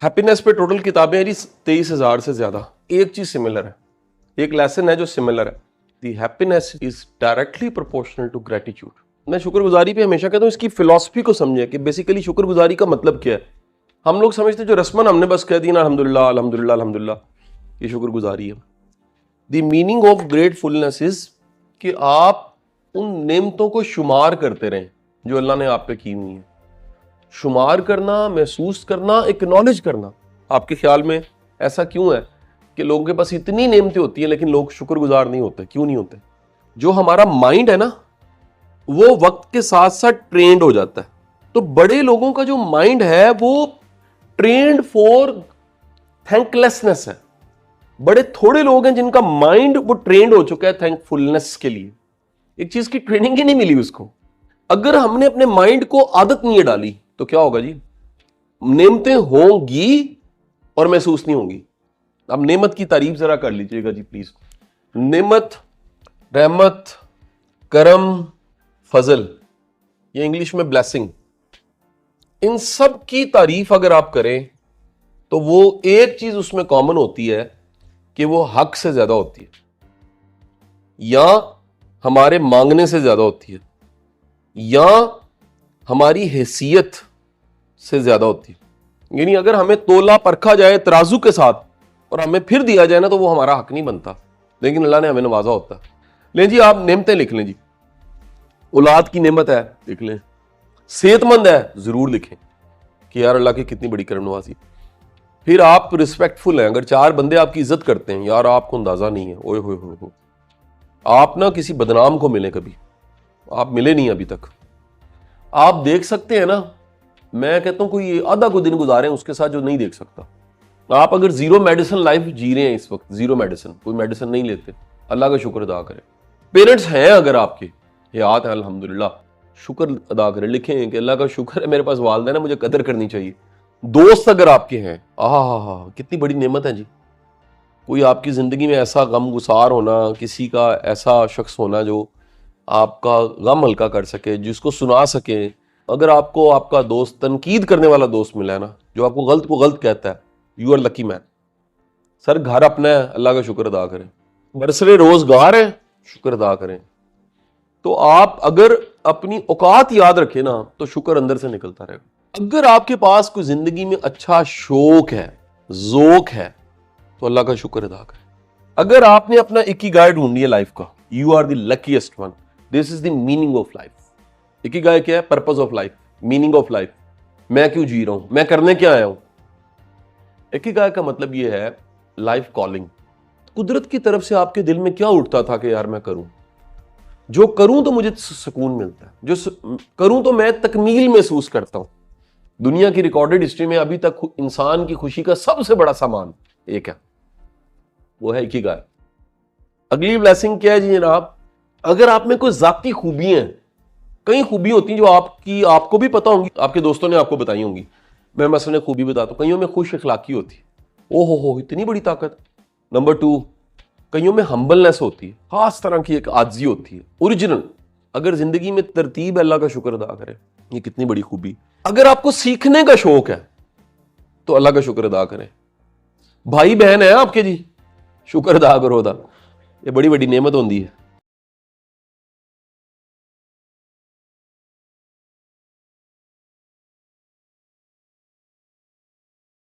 Happiness पे total किताबें हैं जी 23,000 से ज्यादा। एक चीज सिमिलर है, एक लेसन है जो सिमिलर है, the happiness is directly proportional to gratitude. मैं शुक्रगुजारी पे हमेशा कहता हूं इसकी फिलॉसफी को समझे कि बेसिकली शुक्रगुजारी का मतलब क्या है। हम लोग समझते जो रस्मन हमने बस कह दी ना अल्हम्दुलिल्लाह अल्हम्दुलिल्लाह अल्हम्दुलिल्लाह, ये शुक्रगुजारी है। The meaning of gratefulness is कि आप उन नेमतों को शुमार करते रहें जो अल्लाह ने आप पे की हुई है। शुमार करना, महसूस करना, एक्नॉलेज करना। आपके ख्याल में ऐसा क्यों है कि लोगों के पास इतनी नेमतें होती हैं लेकिन लोग शुक्रगुजार नहीं होते? क्यों नहीं होते? जो हमारा माइंड है ना, वो वक्त के साथ साथ ट्रेंड हो जाता है। तो बड़े लोगों का जो माइंड है वो ट्रेंड फॉर थैंकलेसनेस है। बड़े थोड़े लोग हैं जिनका माइंड वो ट्रेंड हो चुका है थैंकफुलनेस के लिए। एक चीज की ट्रेनिंग ही नहीं मिली उसको। अगर हमने अपने माइंड को आदत नहीं डाली तो क्या होगा जी? नेमतें होंगी और महसूस नहीं होंगी। अब नेमत की तारीफ जरा कर लीजिएगा जी प्लीज। नेमत, रहमत, करम, फजल, ये इंग्लिश में ब्लेसिंग, इन सब की तारीफ अगर आप करें तो वो एक चीज उसमें कॉमन होती है कि वो हक से ज्यादा होती है या हमारे मांगने से ज्यादा होती है या हमारी हैसियत से ज्यादा होती है। यानी अगर हमें तोला परखा जाए तराजू के साथ और हमें फिर दिया जाए ना तो वो हमारा हक नहीं बनता, लेकिन अल्लाह ने हमें नवाजा होता है। ले जी आप नेमतें लिख लें जी। औलाद की नेमत है, लिख लें। सेहतमंद है, जरूर लिखें कि यार अल्लाह की कितनी बड़ी करम नवाजी। फिर आप रिस्पेक्टफुल हैं, अगर चार बंदे आपकी इज्जत करते हैं, यार आपको अंदाजा नहीं है, ओए हो आप ना किसी बदनाम को मिले, कभी आप मिले नहीं अभी तक। आप देख सकते हैं ना, मैं कहता हूं कोई आधा को दिन गुजारे उसके साथ जो नहीं देख सकता। आप अगर जीरो मेडिसिन लाइफ जी रहे हैं इस वक्त, जीरो मेडिसिन, कोई मेडिसिन नहीं लेते, अल्लाह का शुक्र अदा करें। पेरेंट्स हैं अगर आपके, हयात है अल्हम्दुलिल्लाह, शुक्र अदा करें। लिखें कि अल्लाह का शुक्र है मेरे पास वालिदैन है, मुझे कदर करनी चाहिए। दोस्त अगर आपके हैं, आहा कितनी बड़ी नेमत है जी। कोई आपकी जिंदगी में ऐसा गम गुसार होना, किसी का ऐसा शख्स होना जो आपका गम हल्का कर सके, जिसको सुना सके। अगर आपको आपका दोस्त, तनकीद करने वाला दोस्त मिला है ना, जो आपको गलत को गलत कहता है, you are lucky man. Sir घर अपना है, अल्लाह का शुक्र अदा करें। बरसरे रोजगार है, शुक्र अदा करें। तो आप अगर अपनी औकात याद रखें ना तो शुक्र अंदर से निकलता रहेगा। अगर आपके पास कोई जिंदगी में अच्छा शौक है, ज़ौक है, तो अल्लाह का शुक्र अदा करें। अगर आपने अपना इकिगाई ढूंढी है लाइफ का, you are the luckiest one. This is the meaning of life. Ikigai क्या है? Purpose of life, meaning of life. मैं क्यों जी रहा हूं, मैं करने क्या आया हूं। इकिगाई का मतलब यह है लाइफ कॉलिंग। कुदरत की तरफ से आपके दिल में क्या उठता था कि यार मैं करूं, जो करूं तो मुझे सुकून मिलता है, जो करूं तो मैं तकमील महसूस करता हूं। दुनिया की रिकॉर्डेड हिस्ट्री में अभी तक इंसान की खुशी का सबसे बड़ा सामान एक है, वो है इकिगाई। अगली ब्लेसिंग क्या है जी जनाब? अगर आप में कोई जाती खूबी है, कई खूबी होती हैं जो आपको भी पता होंगी, आपके दोस्तों ने आपको बताई होंगी। मैं मसलन खूबी बताता हूं, कईयों में खुश अखलाकी होती है, ओ हो इतनी बड़ी ताकत। नंबर 2, कईयों में हम्बलनेस होती है, खास तरह की एक आजी होती है, ओरिजिनल। अगर जिंदगी में तरतीब है, अल्लाह का शुक्र अदा करें, ये कितनी बड़ी खूबी। अगर आपको सीखने का शौक है तो अल्लाह का शुक्र अदा करें। भाई बहन है आपके जी, शुक्र अदा करो। ये बड़ी बड़ी नेमत होती है।